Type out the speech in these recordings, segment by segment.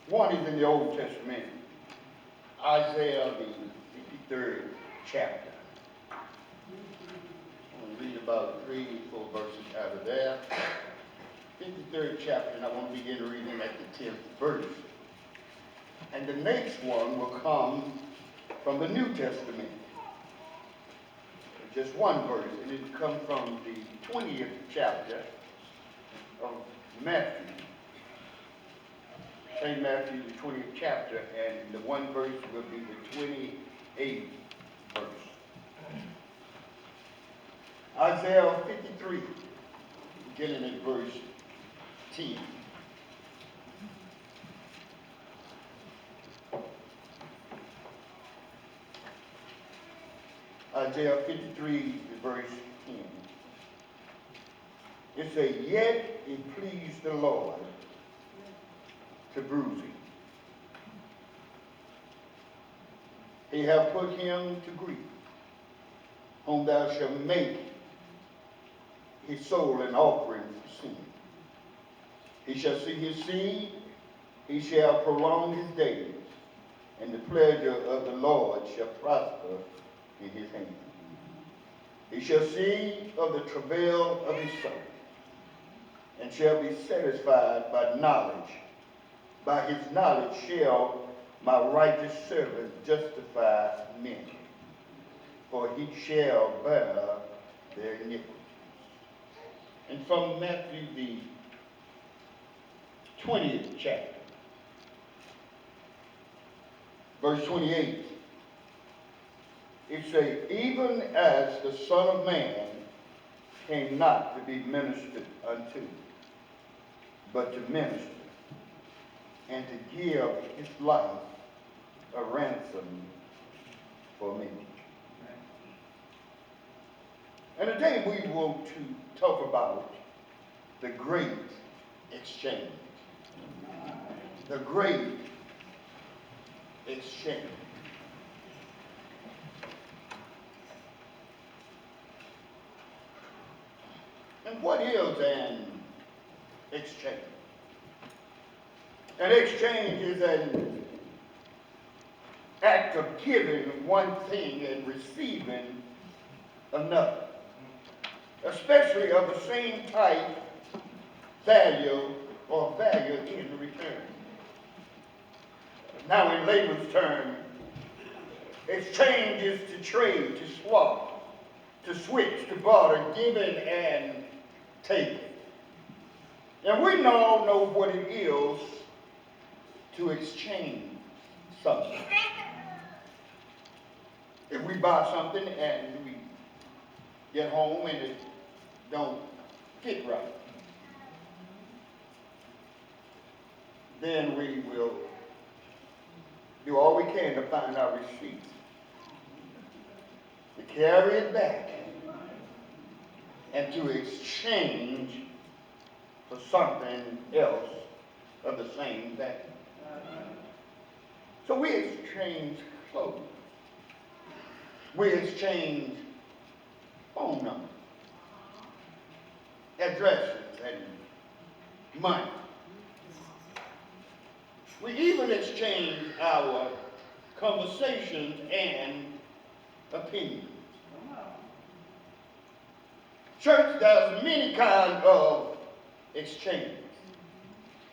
One is in the Old Testament, Isaiah, the 53rd chapter. I'm going to read about 3 or 4 verses out of there. 53rd chapter, and I want to begin reading at the 10th verse. And the next one will come from the New Testament. Just one verse, and it will come from the 20th chapter of Matthew. St. Matthew, the 20th chapter, and the one verse will be the 28th verse. Isaiah 53, beginning at verse 10. Isaiah 53, verse 10. It says, "Yet it pleased the Lord to bruise him. He hath put him to grief, whom thou shalt make his soul an offering for sin. He shall see his seed, he shall prolong his days, and the pleasure of the Lord shall prosper in his hand. He shall see of the travail of his soul, and shall be satisfied by knowledge. By his knowledge shall my righteous servant justify many, for he shall bear their iniquities." And from Matthew, the 20th chapter, verse 28, it says, "Even as the Son of Man came not to be ministered unto, but to minister, and to give his life a ransom for many." And today we want to talk about the great exchange. The great exchange. And what is an exchange? An exchange is an act of giving one thing and receiving another, especially of the same type, value, or value in return. Now, in layman's terms, exchange is to trade, to swap, to switch, to barter, giving and taking. And we all know what it is to exchange something. If we buy something and we get home and it don't fit right, then we will do all we can to find our receipt, to carry it back, and to exchange for something else of the same value. So we exchange clothes. We exchange phone numbers, addresses, and money. We even exchange our conversations and opinions. Church does many kinds of exchanges.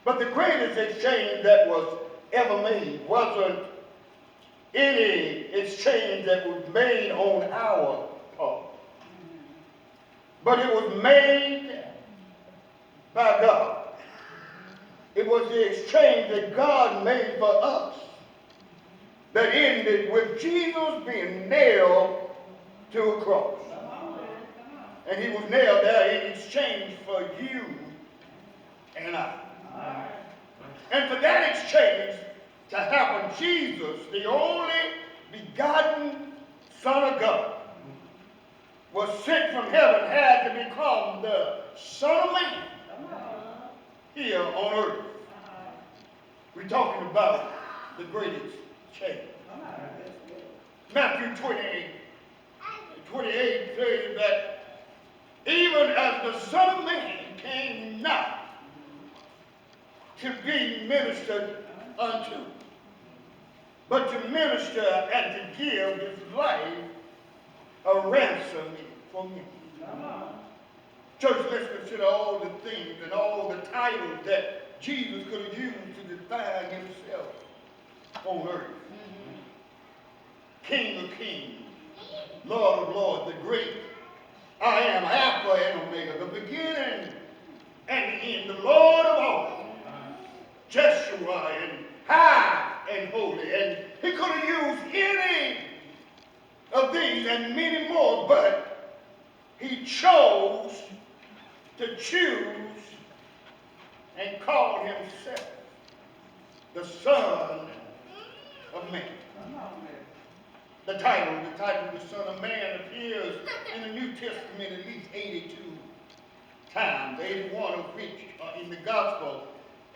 But the greatest exchange that was ever made wasn't any exchange that was made on our part, but it was made by God. It was the exchange that God made for us that ended with Jesus being nailed to a cross. And he was nailed there in exchange for you and I. And for that exchange to happen, Jesus, the only begotten Son of God, was sent from heaven, had to become the Son of Man here on earth. We're talking about the greatest change. Matthew 28 says that even as the Son of Man came not to be ministered unto, but to minister and to give his life a ransom for me. Church, let's consider all the things and all the titles that Jesus could have used to define himself on earth. King of kings, Lord of lords, the great I am, Alpha and Omega, the beginning and the end, the Lord of all, Jeshua and high and holy. And he could have used any of these and many more, but he chose to choose and call himself the Son of Man. The title of the Son of Man appears in the New Testament at least 82 times, 81 of which are in the Gospel,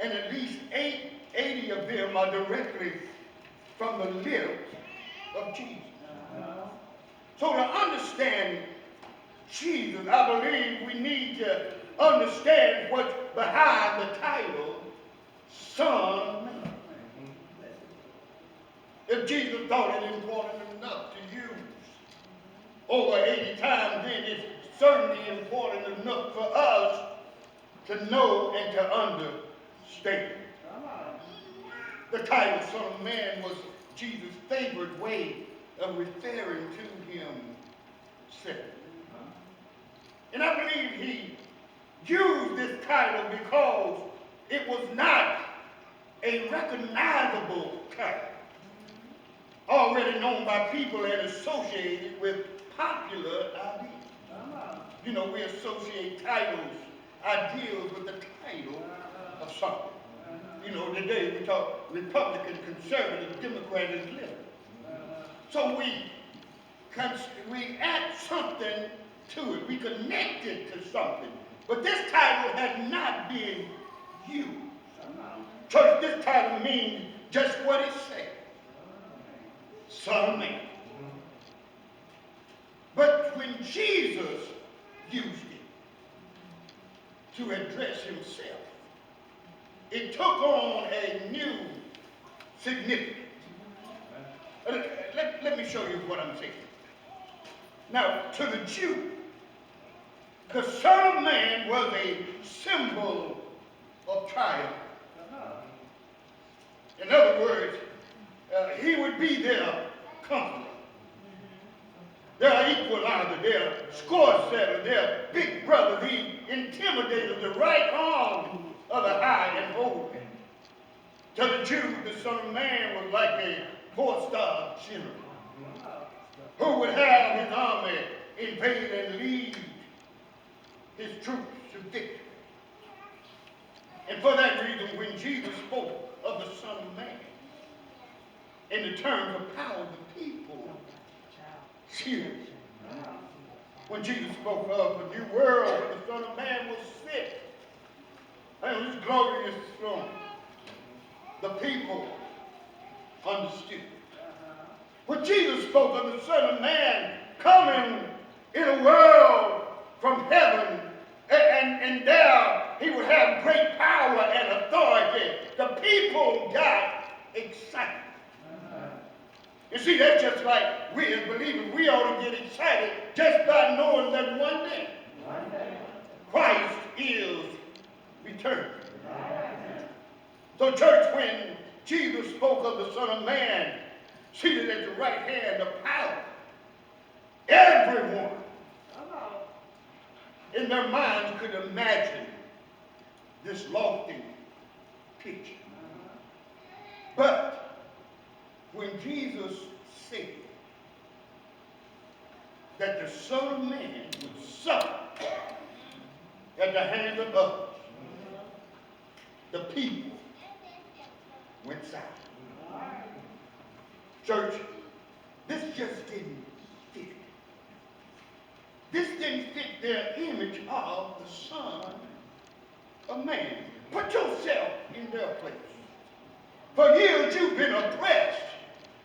and at least 80 of them are directly from the lips of Jesus. So to understand Jesus, I believe we need to understand what's behind the title Son of Man. If Jesus thought it important enough to use over 80 times, then it's certainly important enough for us to know and to understand. The title Son of Man was Jesus' favorite way of referring to himself. And I believe he used this title because it was not a recognizable title, already known by people and associated with popular ideas. You know, we associate titles, ideals with the title of something. You know, today we talk Republican, conservative, Democrat, and liberal. So we add something to it. We connect it to something. But this title had not been used. Church, this title means just what it says. Son of Man. But when Jesus used it to address himself, it took on a new significance. Let me show you what I'm saying. Now, to the Jew, the Son of Man was a symbol of triumph. In other words, he would be their comforter, their equalizer, their score setter, their big brother, the intimidator, the right arm of the high and holy. To the Jews, the Son of Man was like a four-star general who would have his army invade and lead his troops to victory. And for that reason, when Jesus spoke of the Son of Man in the terms of power, the people cheered. When Jesus spoke of a new world, where the Son of Man was sit on his glorious throne, the people understood. When Jesus spoke of the Son of Man coming in a world from heaven, and there he would have great power and authority, the people got excited. You see, that's just like we as believers, we ought to get excited just by knowing that one day Christ is returning. So church, when Jesus spoke of the Son of Man seated at the right hand of power, everyone in their minds could imagine this lofty picture. But when Jesus said that the Son of Man would suffer at the hands of others, the people went silent. Church, this just didn't fit. This didn't fit their image of the Son of Man. Put yourself in their place. For years you've been oppressed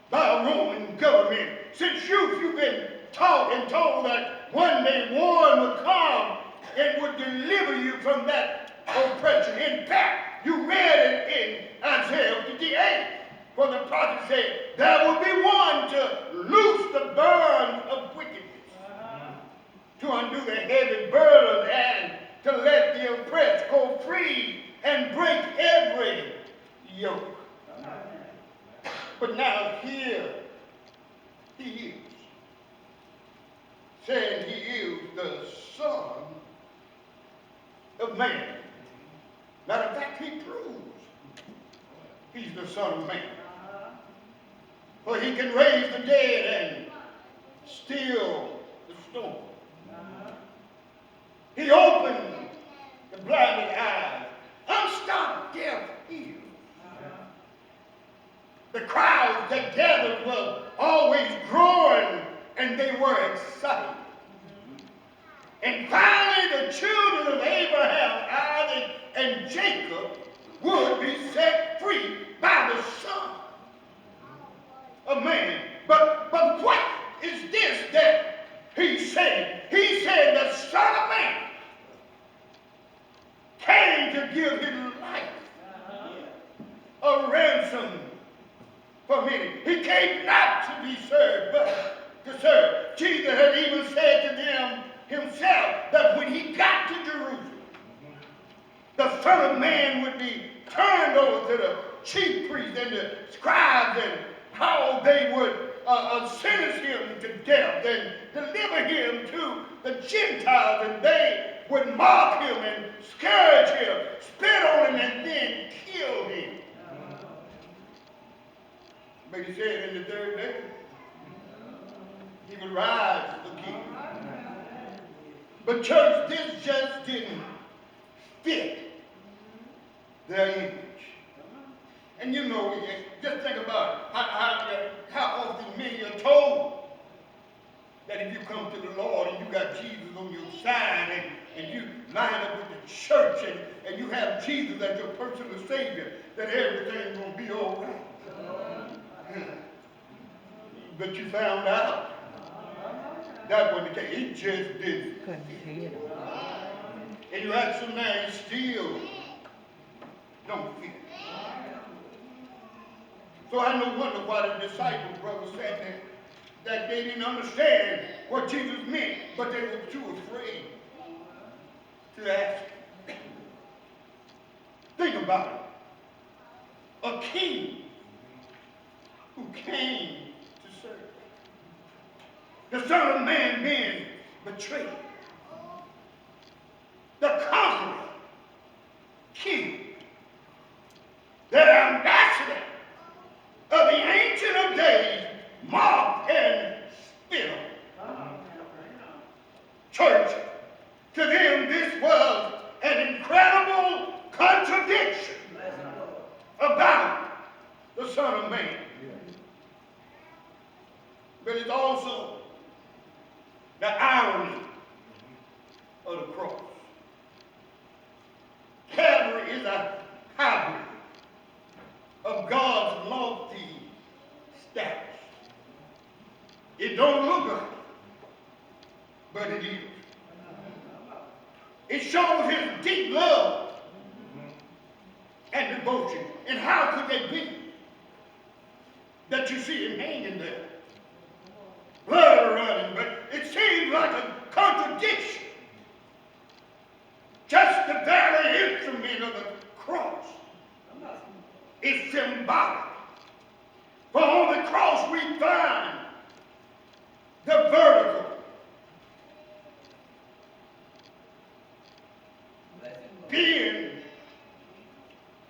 by a Roman government. Since you've been taught and told that one day one would come and would deliver you from that oppression. In fact, you read it in Isaiah 58. For the prophet said, there will be one to loose the burden of wickedness, to undo the heavy burden, and to let the oppressed go free and break every yoke. But now here he is, saying he is the Son of Man. Matter of fact, he proves he's the Son of Man. For he can raise the dead and still the storm. He opened the blinded eyes, unstopped deaf ears. The crowds that gathered were always growing, and they were excited. And finally, the children of Abraham, Isaac, and Jacob would be set free by the Son of Man. But what is this that he said? He said the Son of Man came to give his life a ransom for many. He came not to be served, but to serve. Jesus had even said to them himself that when he got to Jerusalem, the Son of Man would be turned over to the chief priests and the scribes, and how they would sentence him to death and deliver him to the Gentiles, and they would mock him and scourge him, spit on him, and then kill him. But he said in the third day, he would rise again. But church, this just didn't fit their image. And you know, just think about how often many are told that if you come to the Lord and you got Jesus on your side, and you line up with the church, and you have Jesus as your personal Savior, that everything's going to be all right. But you found out that wasn't the case. It just didn't. And you ask some man, still don't fit. So I no wonder why the disciples, brother, said that they didn't understand what Jesus meant, but they were too afraid to ask. Think about it. A king who came to serve. The Son of Man being betrayed. The conqueror killed. The ambassador of the Ancient of Days mocked and spit on. Church, to them this was an incredible contradiction about the Son of Man. But it's also the irony of the cross. Calvary is a hybrid of God's lofty status. It don't look like it, but it is. It shows his deep love and devotion. And how could they be that you see him hanging there? Blood running, but it seems like a contradiction. Just the very instrument of the cross is symbolic. For on the cross we find the vertical being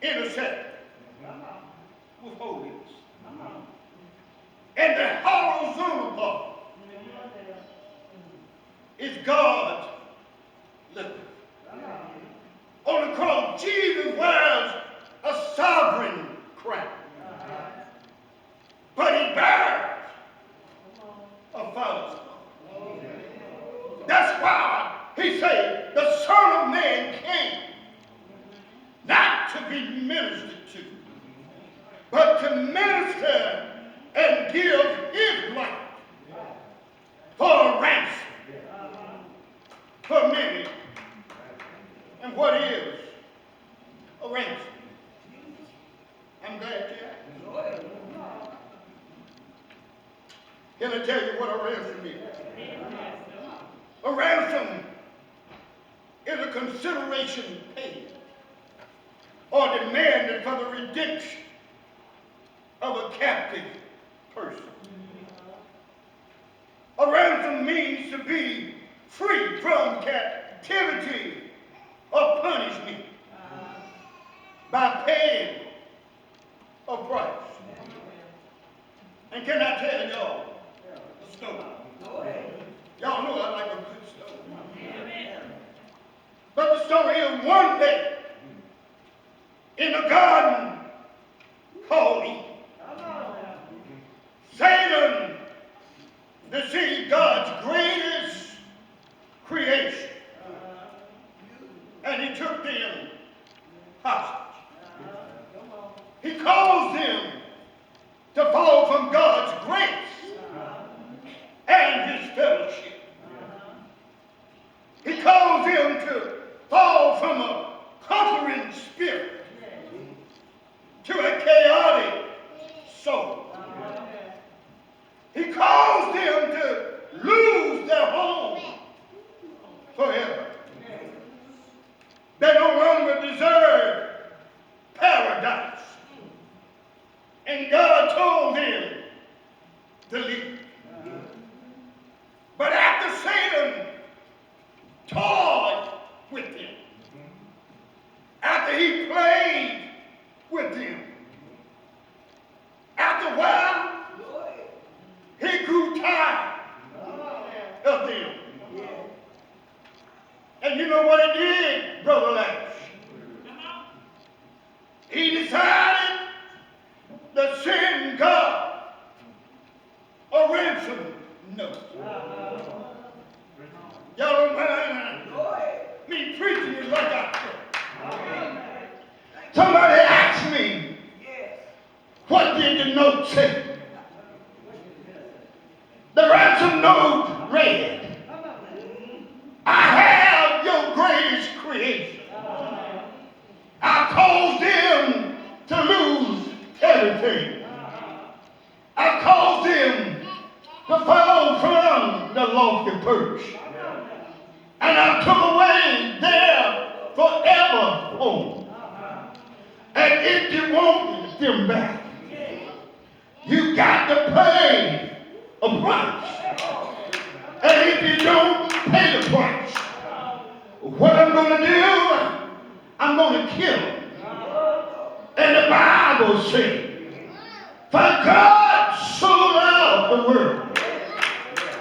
intersected with holiness. And the horizontal part is God's living. On the cross, Jesus wears a sovereign crown. But he bears a father's crown. That's why he said the Son of Man came not to be ministered to, but to minister and give his life for a ransom for many. And what is a ransom? I'm glad you asked. Can I tell you what a ransom is? A ransom is a consideration paid or demanded for the redemption of a captive person. A ransom means to be free from captivity or punishment by paying a price. And can I tell y'all a story? Y'all know I like a good story. But the story of one day in a garden called Eden, Satan deceived God's greatest creation, and he took them hostage. He caused them to fall from God's grace and his fellowship. He caused them to fall from a conquering spirit to a chaotic soul. He caused them to lose their home forever. They no longer deserve paradise. And God told them to leave. But after Satan toyed with them, after he played with them, after a while, he grew tired of them. And you know what he did, Brother Lash? He decided to send God a ransom note. Y'all don't mind me preaching it like I feel. Somebody asked me, what did the note say? The ransom note read, I have your greatest creation. I caused them to lose everything. I caused them to fall from the lofty perch. And I took away their forever home. And if you want them back, you got to pay a price. And if you don't pay the price, what I'm going to do, I'm going to kill them. And the Bible says, for God so loved the world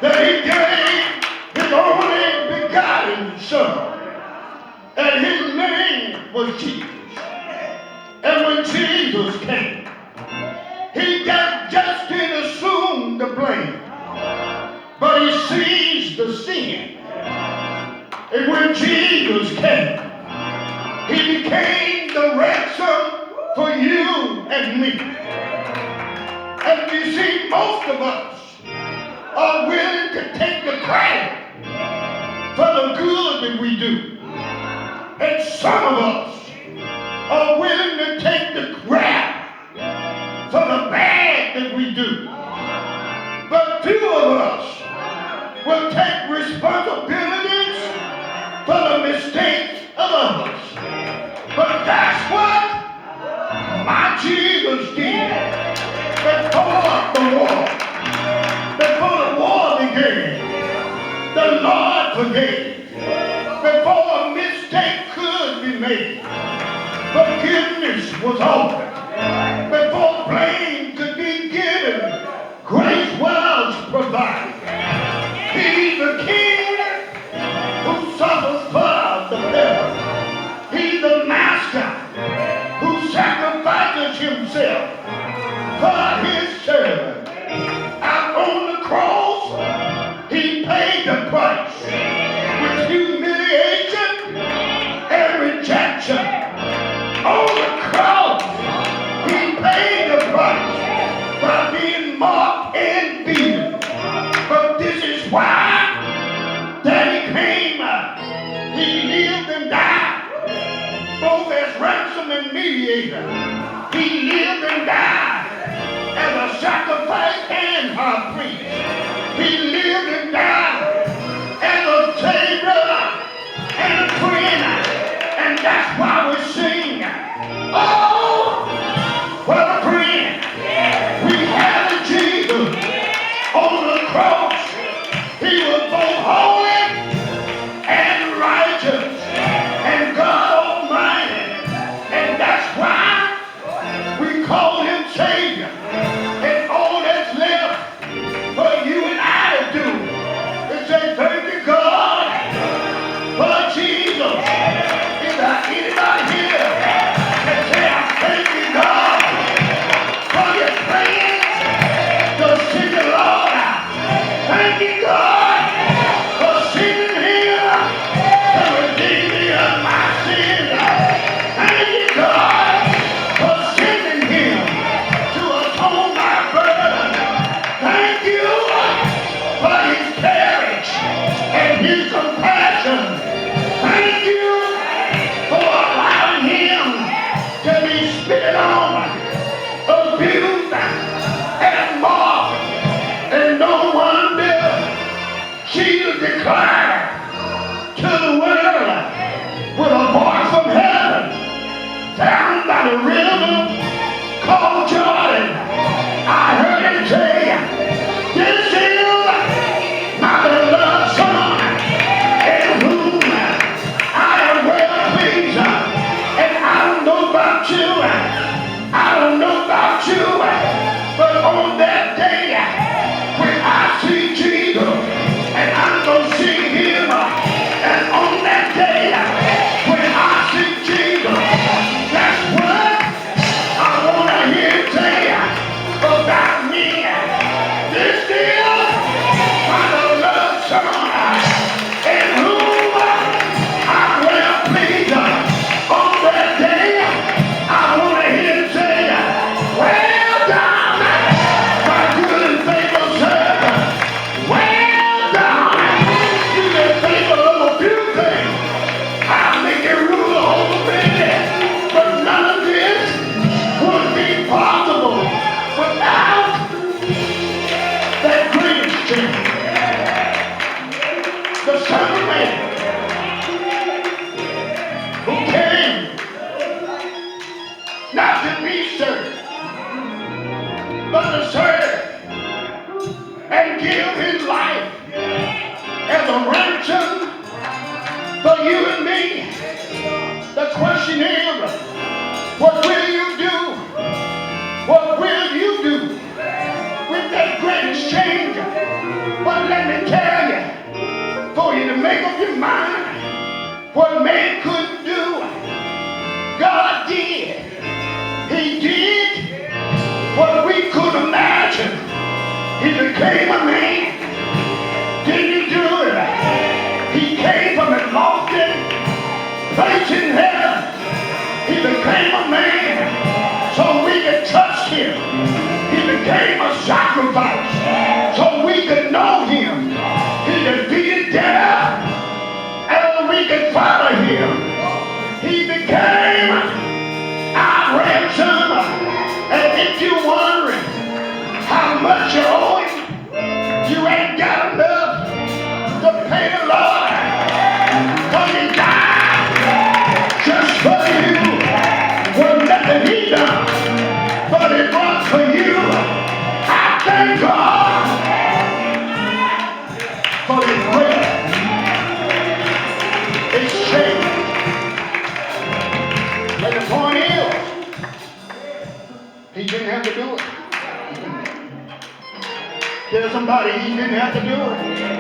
that he gave his only begotten Son. And his name was Jesus. And when Jesus came, he just didn't assume the blame, but he seized the sin. And when Jesus came, he became the ransom for you and me. And you see, most of us are willing to take the credit for the good that we do. And some of us are willing to take the crap for the bad that we do. But few of us will take responsibilities for the mistakes of others. But that's what my Jesus did before the war. Before the war began, the Lord forgave. Before a mistake could be made, forgiveness was offered. Before blame could be given, grace was provided. He's the King who suffers for the devil. He's the Master who sacrifices himself for his servant. Out on the cross, he paid the price with humiliation and rejection. On the cross, he paid the price by being mocked and beaten. But this is why that he came. He lived and died, both as ransom and mediator. He lived and died as a sacrifice and high priest. free. He lived and died as a Savior and a friend. And that's why we sing. Oh, what a friend we have in Jesus on the cross. He was both holy and righteous and God Almighty. And that's why we call him Savior. And all that's left for you and I to do is say, thank you, God, for Jesus. Is there anybody here that say, I thank you, God, for your prayers to send the Lord out? Thank you, God, for sending him to redeem me of my sins. Thank you, God, for sending him to atone my burden. Thank you for his courage and his compassion. Thank you for allowing him to be spit on, abused, and mocked. And no wonder Jesus declared to the world with a voice from heaven, down by the river called Jordan, I heard him say, this is my beloved Son, in whom I am well pleased. And I don't know about you, I don't know about you, but on that day, when I see Jesus, and I'm going to see him, and on that day, when I see Jesus, that's what I want to hear him say about me. This is my beloved Son, in whom I'm well pleased. On that day, I want to hear him say, well done, my good and faithful servant. Well done. You've been faithful over a few things. I'll make you ruler over many. But none of this would be possible without that great exchange. The Son of Man who came not to be served, but to serve and give his life as a ransom for you and me. The question is, what will you do? What will you do with that great exchange? But let me tell you, for you to make up your mind, what man couldn't do, God did. He did what we couldn't imagine. He became a man. Didn't he do it? He came from a lofty place in heaven. He became a man so we could trust him. He became a sacrifice so we could know him. He defeated death and we could follow him. He became our ransom. And if you're wondering how much you owe him, you ain't got enough to pay the Lord. Because he died just for you. Wasn't nothing he done, but it was for you. I thank God for his great exchange. And the point is, he didn't have to do it. Tell somebody he didn't have to do it.